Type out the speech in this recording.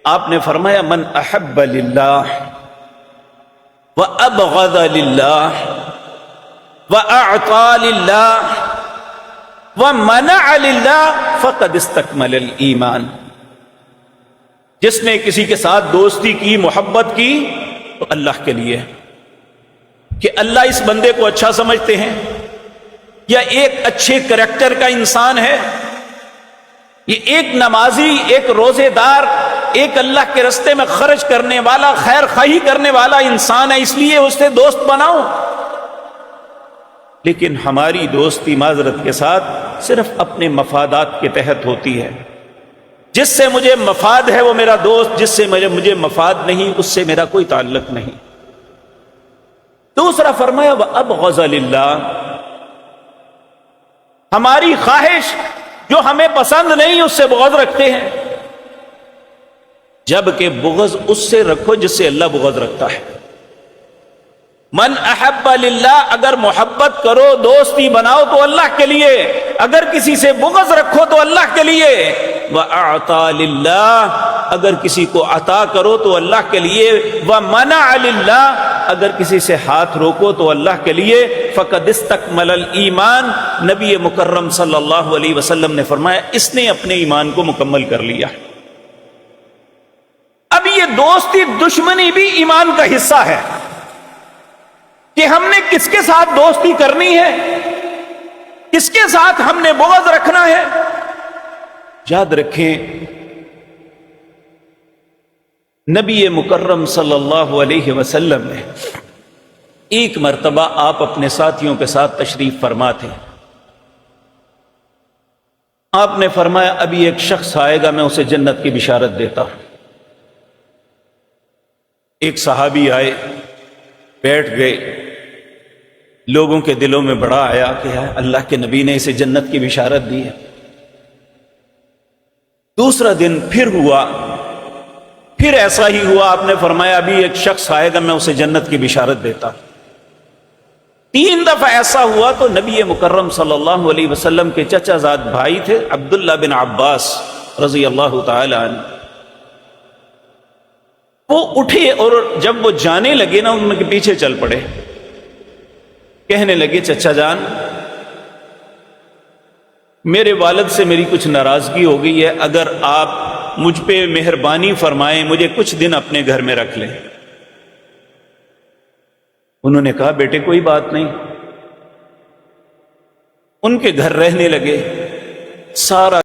آپ نے فرمایا من احب للہ وابغض للہ واعطى للہ ومنع للہ فقد استکمل الایمان۔ جس نے کسی کے ساتھ دوستی کی، محبت کی، تو اللہ کے لیے، کہ اللہ اس بندے کو اچھا سمجھتے ہیں، یا ایک اچھے کریکٹر کا انسان ہے، یہ ایک نمازی، ایک روزے دار، ایک اللہ کے راستے میں خرچ کرنے والا، خیر خواہی کرنے والا انسان ہے، اس لیے اس سے دوست بناؤ۔ لیکن ہماری دوستی معذرت کے ساتھ صرف اپنے مفادات کے تحت ہوتی ہے۔ جس سے مجھے مفاد ہے وہ میرا دوست، جس سے مجھے مفاد نہیں اس سے میرا کوئی تعلق نہیں۔ دوسرا فرمایا وَأَبْغَضَ لِلَّهِ، ہماری خواہش جو ہمیں پسند نہیں اس سے بغض رکھتے ہیں، جبکہ بغض اس سے رکھو جس سے اللہ بغض رکھتا ہے۔ من احب للہ، اگر محبت کرو، دوستی بناؤ تو اللہ کے لیے، اگر کسی سے بغض رکھو تو اللہ کے لیے۔ وَأَعْطَى لِلَّهِ، اگر کسی کو عطا کرو تو اللہ کے لیے۔ وَمَنَعَ لِلَّهِ، اگر کسی سے ہاتھ روکو تو اللہ کے لیے۔ فَقَدْ اسْتَكْمَلَ الْإِيمَانَ، نبی مکرم صلی اللہ علیہ وسلم نے فرمایا اس نے اپنے ایمان کو مکمل کر لیا۔ اب یہ دوستی دشمنی بھی ایمان کا حصہ ہے، کہ ہم نے کس کے ساتھ دوستی کرنی ہے، کس کے ساتھ ہم نے بغض رکھنا ہے۔ یاد رکھیں نبی مکرم صلی اللہ علیہ وسلم نے ایک مرتبہ آپ اپنے ساتھیوں کے ساتھ تشریف فرما تھے۔ آپ نے فرمایا ابھی ایک شخص آئے گا میں اسے جنت کی بشارت دیتا ہوں۔ ایک صحابی آئے، بیٹھ گئے، لوگوں کے دلوں میں بڑا آیا کہ اللہ کے نبی نے اسے جنت کی بشارت دی ہے۔ دوسرا دن پھر ہوا، پھر ایسا ہی ہوا، آپ نے فرمایا ابھی ایک شخص آئے گا میں اسے جنت کی بشارت دیتا ہوں۔ 3 دفعہ ایسا ہوا تو نبی مکرم صلی اللہ علیہ وسلم کے چچا زاد بھائی تھے عبداللہ بن عباس رضی اللہ تعالی عنہ، وہ اٹھے اور جب وہ جانے لگے نا ان کے پیچھے چل پڑے، کہنے لگے چچا جان میرے والد سے میری کچھ ناراضگی ہو گئی ہے، اگر آپ مجھ پہ مہربانی فرمائیں مجھے کچھ دن اپنے گھر میں رکھ لیں۔ انہوں نے کہا بیٹے کوئی بات نہیں، ان کے گھر رہنے لگے۔ سارا